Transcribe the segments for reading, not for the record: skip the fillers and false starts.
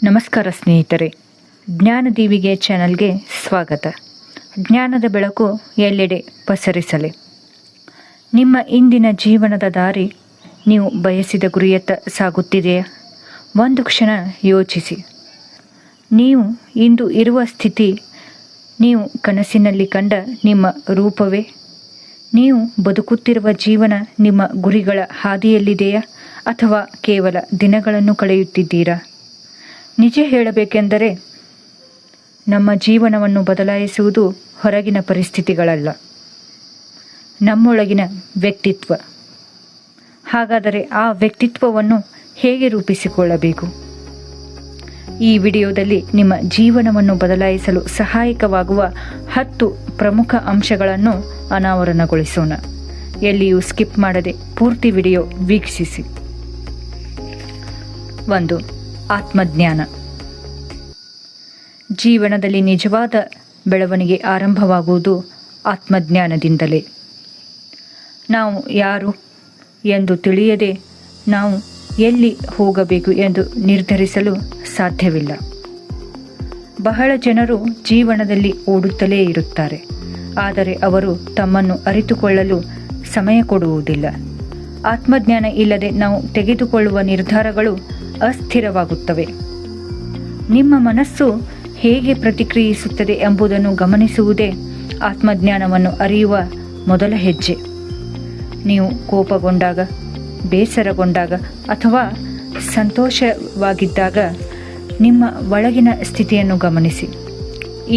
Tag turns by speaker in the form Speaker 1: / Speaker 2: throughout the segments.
Speaker 1: ನಮಸ್ಕಾರ ಸ್ನೇಹಿತರೆ, ಜ್ಞಾನದೀವಿಗೆ ಚಾನಲ್ಗೆ ಸ್ವಾಗತ. ಜ್ಞಾನದ ಬೆಳಕು ಎಲ್ಲೆಡೆ ಪಸರಿಸಲಿ. ನಿಮ್ಮ ಇಂದಿನ ಜೀವನದ ದಾರಿ ನೀವು ಬಯಸಿದ ಗುರಿಯತ್ತ ಸಾಗುತ್ತಿದೆಯಾ? ಒಂದು ಕ್ಷಣ ಯೋಚಿಸಿ. ನೀವು ಇಂದು ಇರುವ ಸ್ಥಿತಿ ನೀವು ಕನಸಿನಲ್ಲಿ ಕಂಡ ನಿಮ್ಮ ರೂಪವೇ? ನೀವು ಬದುಕುತ್ತಿರುವ ಜೀವನ ನಿಮ್ಮ ಗುರಿಗಳ ಹಾದಿಯಲ್ಲಿದೆಯಾ ಅಥವಾ ಕೇವಲ ದಿನಗಳನ್ನು ಕಳೆಯುತ್ತಿದ್ದೀರಾ? ನಿಜ ಹೇಳಬೇಕೆಂದರೆ ನಮ್ಮ ಜೀವನವನ್ನು ಬದಲಾಯಿಸುವುದು ಹೊರಗಿನ ಪರಿಸ್ಥಿತಿಗಳಲ್ಲ, ನಮ್ಮೊಳಗಿನ ವ್ಯಕ್ತಿತ್ವ. ಹಾಗಾದರೆ ಆ ವ್ಯಕ್ತಿತ್ವವನ್ನು ಹೇಗೆ ರೂಪಿಸಿಕೊಳ್ಳಬೇಕು? ಈ ವಿಡಿಯೋದಲ್ಲಿ ನಿಮ್ಮ ಜೀವನವನ್ನು ಬದಲಾಯಿಸಲು ಸಹಾಯಕವಾಗುವ 10 ಪ್ರಮುಖ ಅಂಶಗಳನ್ನು ಅನಾವರಣಗೊಳಿಸೋಣ. ಎಲ್ಲಿಯೂ ಸ್ಕಿಪ್ ಮಾಡದೆ ಪೂರ್ತಿ ವಿಡಿಯೋ ವೀಕ್ಷಿಸಿ. 1. ಆತ್ಮಜ್ಞಾನ. ಜೀವನದಲ್ಲಿ ನಿಜವಾದ ಬೆಳವಣಿಗೆ ಆರಂಭವಾಗುವುದು ಆತ್ಮಜ್ಞಾನದಿಂದಲೇ. ನಾವು ಯಾರು ಎಂದು ತಿಳಿಯದೆ ನಾವು ಎಲ್ಲಿ ಹೋಗಬೇಕು ಎಂದು ನಿರ್ಧರಿಸಲು ಸಾಧ್ಯವಿಲ್ಲ. ಬಹಳ ಜನರು ಜೀವನದಲ್ಲಿ ಓಡುತ್ತಲೇ ಇರುತ್ತಾರೆ, ಆದರೆ ಅವರು ತಮ್ಮನ್ನು ಅರಿತುಕೊಳ್ಳಲು ಸಮಯ ಕೊಡುವುದಿಲ್ಲ. ಆತ್ಮಜ್ಞಾನ ಇಲ್ಲದೆ ನಾವು ತೆಗೆದುಕೊಳ್ಳುವ ನಿರ್ಧಾರಗಳು ಅಸ್ಥಿರವಾಗುತ್ತವೆ. ನಿಮ್ಮ ಮನಸ್ಸು ಹೇಗೆ ಪ್ರತಿಕ್ರಿಯಿಸುತ್ತದೆ ಎಂಬುದನ್ನು ಗಮನಿಸುವುದೇ ಆತ್ಮಜ್ಞಾನವನ್ನು ಅರಿಯುವ ಮೊದಲ ಹೆಜ್ಜೆ. ನೀವು ಕೋಪಗೊಂಡಾಗ, ಬೇಸರಗೊಂಡಾಗ ಅಥವಾ ಸಂತೋಷವಾಗಿದ್ದಾಗ ನಿಮ್ಮ ಒಳಗಿನ ಸ್ಥಿತಿಯನ್ನು ಗಮನಿಸಿ.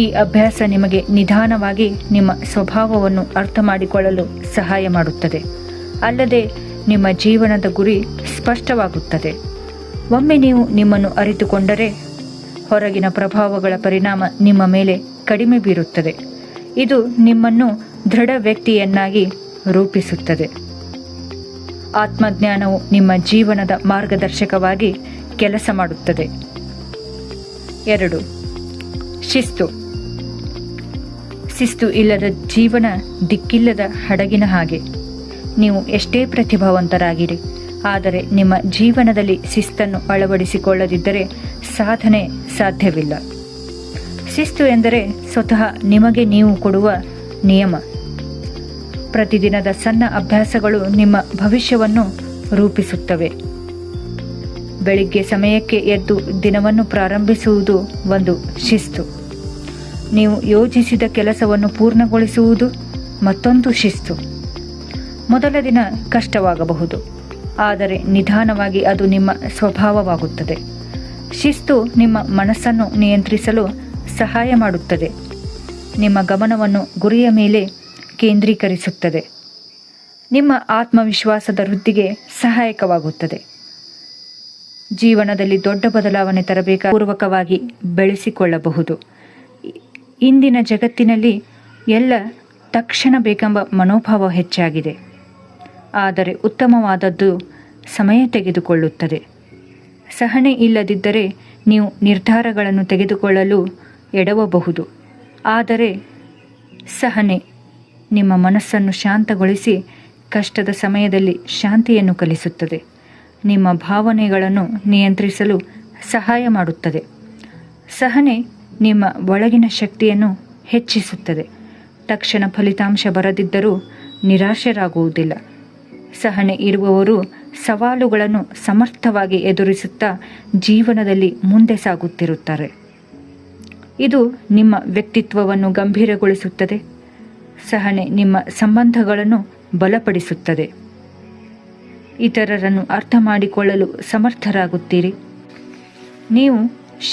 Speaker 1: ಈ ಅಭ್ಯಾಸ ನಿಮಗೆ ನಿಧಾನವಾಗಿ ನಿಮ್ಮ ಸ್ವಭಾವವನ್ನು ಅರ್ಥ ಮಾಡಿಕೊಳ್ಳಲು ಸಹಾಯ ಮಾಡುತ್ತದೆ, ಅಲ್ಲದೆ ನಿಮ್ಮ ಜೀವನದ ಗುರಿ ಸ್ಪಷ್ಟವಾಗುತ್ತದೆ. ಒಮ್ಮೆ ನೀವು ನಿಮ್ಮನ್ನು ಅರಿತುಕೊಂಡರೆ ಹೊರಗಿನ ಪ್ರಭಾವಗಳ ಪರಿಣಾಮ ನಿಮ್ಮ ಮೇಲೆ ಕಡಿಮೆ ಬೀರುತ್ತದೆ. ಇದು ನಿಮ್ಮನ್ನು ದೃಢ ವ್ಯಕ್ತಿಯನ್ನಾಗಿ ರೂಪಿಸುತ್ತದೆ. ಆತ್ಮಜ್ಞಾನವು ನಿಮ್ಮ ಜೀವನದ ಮಾರ್ಗದರ್ಶಕವಾಗಿ ಕೆಲಸ ಮಾಡುತ್ತದೆ. 2. ಶಿಸ್ತು. ಶಿಸ್ತು ಇಲ್ಲದ ಜೀವನ ದಿಕ್ಕಿಲ್ಲದ ಹಡಗಿನ ಹಾಗೆ. ನೀವು ಎಷ್ಟೇ ಪ್ರತಿಭಾವಂತರಾಗಿರಿ, ಆದರೆ ನಿಮ್ಮ ಜೀವನದಲ್ಲಿ ಶಿಸ್ತನ್ನು ಅಳವಡಿಸಿಕೊಳ್ಳದಿದ್ದರೆ ಸಾಧನೆ ಸಾಧ್ಯವಿಲ್ಲ. ಶಿಸ್ತು ಎಂದರೆ ಸ್ವತಃ ನಿಮಗೆ ನೀವು ಕೊಡುವ ನಿಯಮ. ಪ್ರತಿದಿನದ ಸಣ್ಣ ಅಭ್ಯಾಸಗಳು ನಿಮ್ಮ ಭವಿಷ್ಯವನ್ನು ರೂಪಿಸುತ್ತವೆ. ಬೆಳಿಗ್ಗೆ ಸಮಯಕ್ಕೆ ಎದ್ದು ದಿನವನ್ನು ಪ್ರಾರಂಭಿಸುವುದು ಒಂದು ಶಿಸ್ತು. ನೀವು ಯೋಜಿಸಿದ ಕೆಲಸವನ್ನು ಪೂರ್ಣಗೊಳಿಸುವುದು ಮತ್ತೊಂದು ಶಿಸ್ತು. ಮೊದಲ ದಿನ ಕಷ್ಟವಾಗಬಹುದು, ಆದರೆ ನಿಧಾನವಾಗಿ ಅದು ನಿಮ್ಮ ಸ್ವಭಾವವಾಗುತ್ತದೆ. ಶಿಸ್ತು ನಿಮ್ಮ ಮನಸ್ಸನ್ನು ನಿಯಂತ್ರಿಸಲು ಸಹಾಯ ಮಾಡುತ್ತದೆ, ನಿಮ್ಮ ಗಮನವನ್ನು ಗುರಿಯ ಮೇಲೆ ಕೇಂದ್ರೀಕರಿಸುತ್ತದೆ, ನಿಮ್ಮ ಆತ್ಮವಿಶ್ವಾಸದ ವೃದ್ಧಿಗೆ ಸಹಾಯಕವಾಗುತ್ತದೆ. ಜೀವನದಲ್ಲಿ ದೊಡ್ಡ ಬದಲಾವಣೆ ಪೂರ್ವಕವಾಗಿ ಬೆಳೆಸಿಕೊಳ್ಳಬಹುದು. ಇಂದಿನ ಜಗತ್ತಿನಲ್ಲಿ ಎಲ್ಲ ತಕ್ಷಣ ಬೇಕೆಂಬ ಮನೋಭಾವ ಹೆಚ್ಚಾಗಿದೆ, ಆದರೆ ಉತ್ತಮವಾದದ್ದು ಸಮಯ ತೆಗೆದುಕೊಳ್ಳುತ್ತದೆ. ಸಹನೆ ಇಲ್ಲದಿದ್ದರೆ ನೀವು ನಿರ್ಧಾರಗಳನ್ನು ತೆಗೆದುಕೊಳ್ಳಲು ಎಡವಬಹುದು, ಆದರೆ ಸಹನೆ ನಿಮ್ಮ ಮನಸ್ಸನ್ನು ಶಾಂತಗೊಳಿಸಿ ಕಷ್ಟದ ಸಮಯದಲ್ಲಿ ಶಾಂತಿಯನ್ನು ಕಲಿಸುತ್ತದೆ. ನಿಮ್ಮ ಭಾವನೆಗಳನ್ನು ನಿಯಂತ್ರಿಸಲು ಸಹಾಯ ಮಾಡುತ್ತದೆ. ಸಹನೆ ನಿಮ್ಮ ಒಳಗಿನ ಶಕ್ತಿಯನ್ನು ಹೆಚ್ಚಿಸುತ್ತದೆ. ತಕ್ಷಣ ಫಲಿತಾಂಶ ಬರದಿದ್ದರೂ ನಿರಾಶರಾಗುವುದಿಲ್ಲ. ಸಹನೆ ಇರುವವರು ಸವಾಲುಗಳನ್ನು ಸಮರ್ಥವಾಗಿ ಎದುರಿಸುತ್ತಾ ಜೀವನದಲ್ಲಿ ಮುಂದೆ ಸಾಗುತ್ತಿರುತ್ತಾರೆ. ಇದು ನಿಮ್ಮ ವ್ಯಕ್ತಿತ್ವವನ್ನು ಗಂಭೀರಗೊಳಿಸುತ್ತದೆ. ಸಹನೆ ನಿಮ್ಮ ಸಂಬಂಧಗಳನ್ನು ಬಲಪಡಿಸುತ್ತದೆ. ಇತರರನ್ನು ಅರ್ಥ ಮಾಡಿಕೊಳ್ಳಲು ಸಮರ್ಥರಾಗುತ್ತೀರಿ. ನೀವು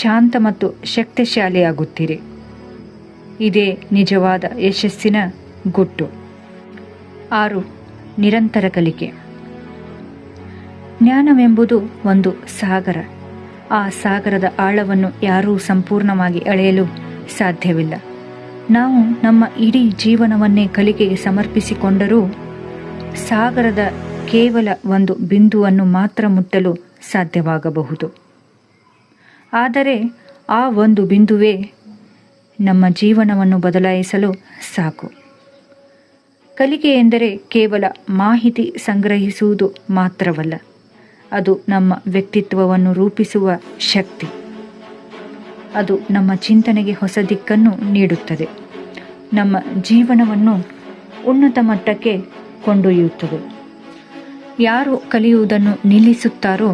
Speaker 1: ಶಾಂತ ಮತ್ತು ಶಕ್ತಿಶಾಲಿಯಾಗುತ್ತೀರಿ. ಇದೇ ನಿಜವಾದ ಯಶಸ್ಸಿನ ಗುಟ್ಟು. 6. ನಿರಂತರ ಕಲಿಕೆ. ಜ್ಞಾನವೆಂಬುದು ಒಂದು ಸಾಗರ. ಆ ಸಾಗರದ ಆಳವನ್ನು ಯಾರೂ ಸಂಪೂರ್ಣವಾಗಿ ಅಳೆಯಲು ಸಾಧ್ಯವಿಲ್ಲ. ನಾವು ನಮ್ಮ ಇಡೀ ಜೀವನವನ್ನೇ ಕಲಿಕೆಗೆ ಸಮರ್ಪಿಸಿಕೊಂಡರೂ ಸಾಗರದ ಕೇವಲ ಒಂದು ಬಿಂದುವನ್ನು ಮಾತ್ರ ಮುಟ್ಟಲು ಸಾಧ್ಯವಾಗಬಹುದು. ಆದರೆ ಆ ಒಂದು ಬಿಂದುವೇ ನಮ್ಮ ಜೀವನವನ್ನು ಬದಲಾಯಿಸಲು ಸಾಕು. ಕಲಿಕೆ ಎಂದರೆ ಕೇವಲ ಮಾಹಿತಿ ಸಂಗ್ರಹಿಸುವುದು ಮಾತ್ರವಲ್ಲ, ಅದು ನಮ್ಮ ವ್ಯಕ್ತಿತ್ವವನ್ನು ರೂಪಿಸುವ ಶಕ್ತಿ. ಅದು ನಮ್ಮ ಚಿಂತನೆಗೆ ಹೊಸ ದಿಕ್ಕನ್ನು ನೀಡುತ್ತದೆ, ನಮ್ಮ ಜೀವನವನ್ನು ಉನ್ನತ ಮಟ್ಟಕ್ಕೆ ಕೊಂಡೊಯ್ಯುತ್ತದೆ. ಯಾರು ಕಲಿಯುವುದನ್ನು ನಿಲ್ಲಿಸುತ್ತಾರೋ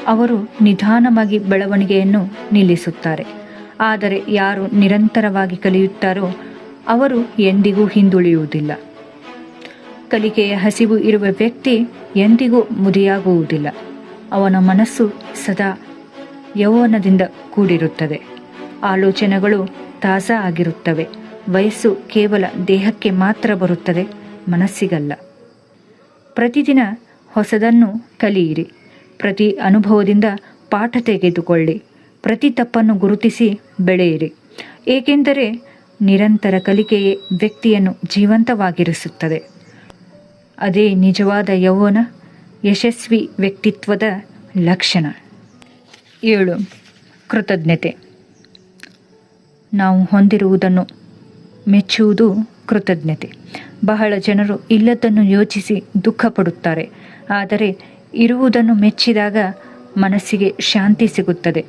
Speaker 1: ಅವರು ನಿಧಾನವಾಗಿ ಬೆಳವಣಿಗೆಯನ್ನು ನಿಲ್ಲಿಸುತ್ತಾರೆ. ಆದರೆ ಯಾರು ನಿರಂತರವಾಗಿ ಕಲಿಯುತ್ತಾರೋ ಅವರು ಎಂದಿಗೂ ಹಿಂದುಳಿಯುವುದಿಲ್ಲ. ಕಲಿಕೆಯ ಹಸಿವು ಇರುವ ವ್ಯಕ್ತಿ ಎಂದಿಗೂ ಮುದಿಯಾಗುವುದಿಲ್ಲ. ಅವನ ಮನಸ್ಸು ಸದಾ ಯೌವನದಿಂದ ಕೂಡಿರುತ್ತದೆ. ಆಲೋಚನೆಗಳು ತಾಜಾ ಆಗಿರುತ್ತವೆ. ವಯಸ್ಸು ಕೇವಲ ದೇಹಕ್ಕೆ ಮಾತ್ರ ಬರುತ್ತದೆ, ಮನಸ್ಸಿಗಲ್ಲ. ಪ್ರತಿದಿನ ಹೊಸದನ್ನು ಕಲಿಯಿರಿ. ಪ್ರತಿ ಅನುಭವದಿಂದ ಪಾಠ ತೆಗೆದುಕೊಳ್ಳಿ. ಪ್ರತಿ ತಪ್ಪನ್ನು ಗುರುತಿಸಿ ಬೆಳೆಯಿರಿ. ಏಕೆಂದರೆ ನಿರಂತರ ಕಲಿಕೆಯೇ ವ್ಯಕ್ತಿಯನ್ನು ಜೀವಂತವಾಗಿರಿಸುತ್ತದೆ. ಅದೇ ನಿಜವಾದ ಯೌವನ, ಯಶಸ್ವಿ ವ್ಯಕ್ತಿತ್ವದ ಲಕ್ಷಣ. 7. ಕೃತಜ್ಞತೆ. ನಾವು ಹೊಂದಿರುವುದನ್ನು ಮೆಚ್ಚುವುದು ಕೃತಜ್ಞತೆ. ಬಹಳ ಜನರು ಇಲ್ಲದನ್ನು ಯೋಚಿಸಿ ದುಃಖ ಪಡುತ್ತಾರೆ. ಆದರೆ ಇರುವುದನ್ನು ಮೆಚ್ಚಿದಾಗ ಮನಸ್ಸಿಗೆ ಶಾಂತಿ ಸಿಗುತ್ತದೆ.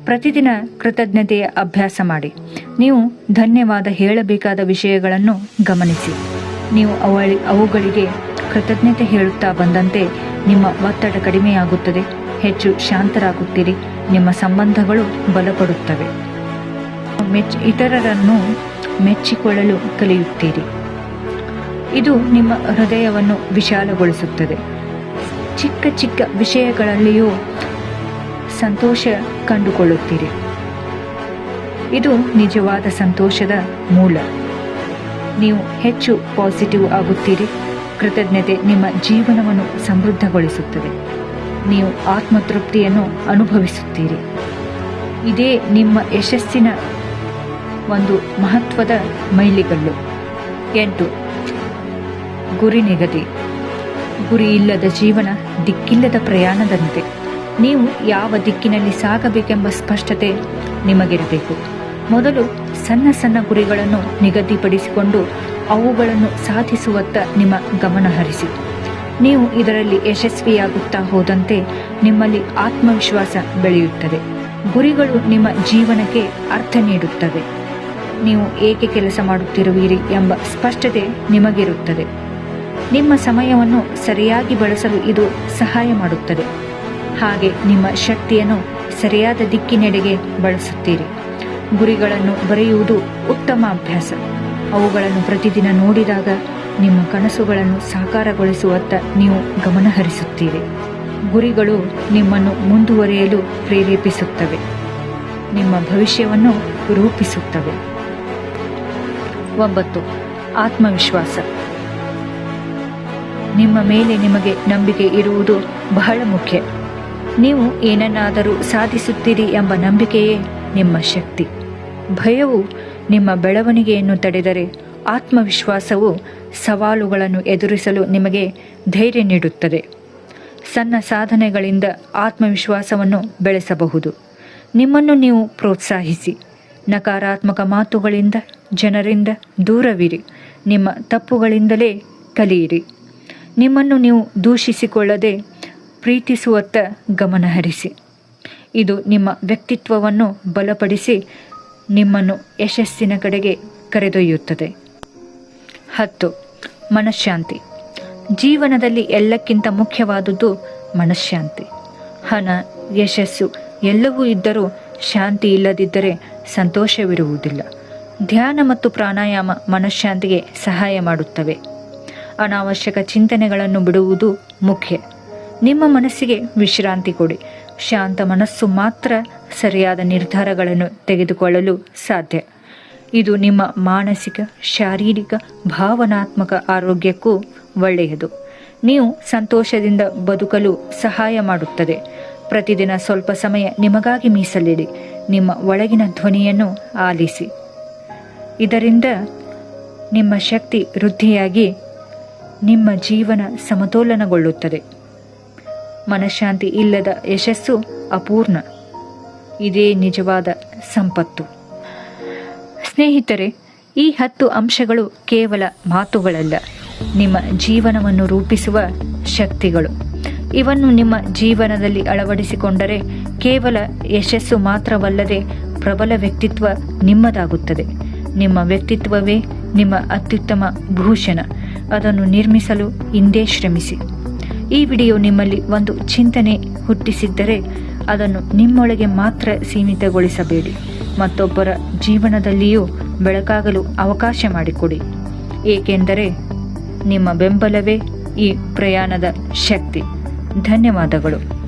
Speaker 1: ಪ್ರತಿದಿನ ಕೃತಜ್ಞತೆಯ ಅಭ್ಯಾಸ ಮಾಡಿ. ನೀವು ಧನ್ಯವಾದ ಹೇಳಬೇಕಾದ ವಿಷಯಗಳನ್ನು ಗಮನಿಸಿ. ನೀವು ಅವುಗಳಿಗೆ ಕೃತಜ್ಞತೆ ಹೇಳುತ್ತಾ ಬಂದಂತೆ ನಿಮ್ಮ ಒತ್ತಡ ಕಡಿಮೆಯಾಗುತ್ತದೆ. ಹೆಚ್ಚು ಶಾಂತರಾಗುತ್ತೀರಿ. ನಿಮ್ಮ ಸಂಬಂಧಗಳು ಬಲಪಡುತ್ತವೆ. ಇತರರನ್ನು ಮೆಚ್ಚಿಕೊಳ್ಳಲು ಕಲಿಯುತ್ತೀರಿ. ಇದು ನಿಮ್ಮ ಹೃದಯವನ್ನು ವಿಶಾಲಗೊಳಿಸುತ್ತದೆ. ಚಿಕ್ಕ ಚಿಕ್ಕ ವಿಷಯಗಳಲ್ಲಿಯೂ ಸಂತೋಷ ಕಂಡುಕೊಳ್ಳುತ್ತೀರಿ. ಇದು ನಿಜವಾದ ಸಂತೋಷದ ಮೂಲ. ನೀವು ಹೆಚ್ಚು ಪಾಸಿಟಿವ್ ಆಗುತ್ತೀರಿ. ಕೃತಜ್ಞತೆ ನಿಮ್ಮ ಜೀವನವನ್ನು ಸಮೃದ್ಧಗೊಳಿಸುತ್ತದೆ. ನೀವು ಆತ್ಮತೃಪ್ತಿಯನ್ನು ಅನುಭವಿಸುತ್ತೀರಿ. ಇದೇ ನಿಮ್ಮ ಯಶಸ್ಸಿನ ಒಂದು ಮಹತ್ವದ ಮೈಲಿಗಲ್ಲು. 8. ಗುರಿ ನಿಗದಿ. ಗುರಿ ಇಲ್ಲದ ಜೀವನ ದಿಕ್ಕಿಲ್ಲದ ಪ್ರಯಾಣದಂತೆ. ನೀವು ಯಾವ ದಿಕ್ಕಿನಲ್ಲಿ ಸಾಗಬೇಕೆಂಬ ಸ್ಪಷ್ಟತೆ ನಿಮಗಿರಬೇಕು. ಮೊದಲು ಸಣ್ಣ ಸಣ್ಣ ಗುರಿಗಳನ್ನು ನಿಗದಿಪಡಿಸಿಕೊಂಡು ಅವುಗಳನ್ನು ಸಾಧಿಸುವತ್ತ ನಿಮ್ಮ ಗಮನ ಹರಿಸಿ. ನೀವು ಇದರಲ್ಲಿ ಯಶಸ್ವಿಯಾಗುತ್ತಾ ಹೋದಂತೆ ನಿಮ್ಮಲ್ಲಿ ಆತ್ಮವಿಶ್ವಾಸ ಬೆಳೆಯುತ್ತದೆ. ಗುರಿಗಳು ನಿಮ್ಮ ಜೀವನಕ್ಕೆ ಅರ್ಥ ನೀಡುತ್ತವೆ. ನೀವು ಏಕೆ ಕೆಲಸ ಮಾಡುತ್ತಿರುವಿರಿ ಎಂಬ ಸ್ಪಷ್ಟತೆ ನಿಮಗಿರುತ್ತದೆ. ನಿಮ್ಮ ಸಮಯವನ್ನು ಸರಿಯಾಗಿ ಬಳಸಲು ಇದು ಸಹಾಯ ಮಾಡುತ್ತದೆ. ಹಾಗೆ ನಿಮ್ಮ ಶಕ್ತಿಯನ್ನು ಸರಿಯಾದ ದಿಕ್ಕಿನೆಡೆಗೆ ಬಳಸುತ್ತೀರಿ. ಗುರಿಗಳನ್ನು ಬರೆಯುವುದು ಉತ್ತಮ ಅಭ್ಯಾಸ. ಅವುಗಳನ್ನು ಪ್ರತಿದಿನ ನೋಡಿದಾಗ ನಿಮ್ಮ ಕನಸುಗಳನ್ನು ಸಾಕಾರಗೊಳಿಸುವತ್ತ ನೀವು ಗಮನ ಹರಿಸುತ್ತೀರಿ. ಗುರಿಗಳು ನಿಮ್ಮನ್ನು ಮುಂದುವರಿಯಲು ಪ್ರೇರೇಪಿಸುತ್ತವೆ. ನಿಮ್ಮ ಭವಿಷ್ಯವನ್ನು ರೂಪಿಸುತ್ತವೆ. 9. ಆತ್ಮವಿಶ್ವಾಸ. ನಿಮ್ಮ ಮೇಲೆ ನಿಮಗೆ ನಂಬಿಕೆ ಇರುವುದು ಬಹಳ ಮುಖ್ಯ. ನೀವು ಏನನ್ನಾದರೂ ಸಾಧಿಸುತ್ತೀರಿ ಎಂಬ ನಂಬಿಕೆಯೇ ನಿಮ್ಮ ಶಕ್ತಿ. ಭಯವು ನಿಮ್ಮ ಬೆಳವಣಿಗೆಯನ್ನು ತಡೆದರೆ, ಆತ್ಮವಿಶ್ವಾಸವು ಸವಾಲುಗಳನ್ನು ಎದುರಿಸಲು ನಿಮಗೆ ಧೈರ್ಯ ನೀಡುತ್ತದೆ. ಸಣ್ಣ ಸಾಧನೆಗಳಿಂದ ಆತ್ಮವಿಶ್ವಾಸವನ್ನು ಬೆಳೆಸಬಹುದು. ನಿಮ್ಮನ್ನು ನೀವು ಪ್ರೋತ್ಸಾಹಿಸಿ. ನಕಾರಾತ್ಮಕ ಮಾತುಗಳಿಂದ, ಜನರಿಂದ ದೂರವಿರಿ. ನಿಮ್ಮ ತಪ್ಪುಗಳಿಂದಲೇ ಕಲಿಯಿರಿ. ನಿಮ್ಮನ್ನು ನೀವು ದೂಷಿಸಿಕೊಳ್ಳದೆ ಪ್ರೀತಿಸುವತ್ತ ಗಮನ ಹರಿಸಿ. ಇದು ನಿಮ್ಮ ವ್ಯಕ್ತಿತ್ವವನ್ನು ಬಲಪಡಿಸಿ ನಿಮ್ಮನ್ನು ಯಶಸ್ಸಿನ ಕಡೆಗೆ ಕರೆದೊಯ್ಯುತ್ತದೆ. 10. ಮನಃಶಾಂತಿ. ಜೀವನದಲ್ಲಿ ಎಲ್ಲಕ್ಕಿಂತ ಮುಖ್ಯವಾದುದು ಮನಃಶಾಂತಿ. ಹಣ, ಯಶಸ್ಸು ಎಲ್ಲವೂ ಇದ್ದರೂ ಶಾಂತಿ ಇಲ್ಲದಿದ್ದರೆ ಸಂತೋಷವಿರುವುದಿಲ್ಲ. ಧ್ಯಾನ ಮತ್ತು ಪ್ರಾಣಾಯಾಮ ಮನಃಶಾಂತಿಗೆ ಸಹಾಯ ಮಾಡುತ್ತವೆ. ಅನಾವಶ್ಯಕ ಚಿಂತನೆಗಳನ್ನು ಬಿಡುವುದು ಮುಖ್ಯ. ನಿಮ್ಮ ಮನಸ್ಸಿಗೆ ವಿಶ್ರಾಂತಿ ಕೊಡಿ. ಶಾಂತ ಮನಸ್ಸು ಮಾತ್ರ ಸರಿಯಾದ ನಿರ್ಧಾರಗಳನ್ನು ತೆಗೆದುಕೊಳ್ಳಲು ಸಾಧ್ಯ. ಇದು ನಿಮ್ಮ ಮಾನಸಿಕ, ಶಾರೀರಿಕ, ಭಾವನಾತ್ಮಕ ಆರೋಗ್ಯಕ್ಕೂ ಒಳ್ಳೆಯದು. ನೀವು ಸಂತೋಷದಿಂದ ಬದುಕಲು ಸಹಾಯ ಮಾಡುತ್ತದೆ. ಪ್ರತಿದಿನ ಸ್ವಲ್ಪ ಸಮಯ ನಿಮಗಾಗಿ ಮೀಸಲಿಡಿ. ನಿಮ್ಮ ಒಳಗಿನ ಧ್ವನಿಯನ್ನು ಆಲಿಸಿ. ಇದರಿಂದ ನಿಮ್ಮ ಶಕ್ತಿ ವೃದ್ಧಿಯಾಗಿ ನಿಮ್ಮ ಜೀವನ ಸಮತೋಲನಗೊಳ್ಳುತ್ತದೆ. ಮನಃಶಾಂತಿ ಇಲ್ಲದ ಯಶಸ್ಸು ಅಪೂರ್ಣ. ಇದೇ ನಿಜವಾದ ಸಂಪತ್ತು. ಸ್ನೇಹಿತರೆ, ಈ 10 ಅಂಶಗಳು ಕೇವಲ ಮಾತುಗಳಲ್ಲ, ನಿಮ್ಮ ಜೀವನವನ್ನು ರೂಪಿಸುವ ಶಕ್ತಿಗಳು. ಇವನ್ನು ನಿಮ್ಮ ಜೀವನದಲ್ಲಿ ಅಳವಡಿಸಿಕೊಂಡರೆ ಕೇವಲ ಯಶಸ್ಸು ಮಾತ್ರವಲ್ಲದೆ ಪ್ರಬಲ ವ್ಯಕ್ತಿತ್ವ ನಿಮ್ಮದಾಗುತ್ತದೆ. ನಿಮ್ಮ ವ್ಯಕ್ತಿತ್ವವೇ ನಿಮ್ಮ ಅತ್ಯುತ್ತಮ ಭೂಷಣ. ಅದನ್ನು ನಿರ್ಮಿಸಲು ಇಂದೇ ಶ್ರಮಿಸಿ. ಈ ವಿಡಿಯೋ ನಿಮ್ಮಲ್ಲಿ ಒಂದು ಚಿಂತನೆ ಹುಟ್ಟಿಸಿದ್ದರೆ ಅದನ್ನು ನಿಮ್ಮೊಳಗೆ ಮಾತ್ರ ಸೀಮಿತಗೊಳಿಸಬೇಡಿ. ಮತ್ತೊಬ್ಬರ ಜೀವನದಲ್ಲಿಯೂ ಬೆಳಕಾಗಲು ಅವಕಾಶ ಮಾಡಿಕೊಡಿ. ಏಕೆಂದರೆ ನಿಮ್ಮ ಬೆಂಬಲವೇ ಈ ಪ್ರಯಾಣದ ಶಕ್ತಿ. ಧನ್ಯವಾದಗಳು.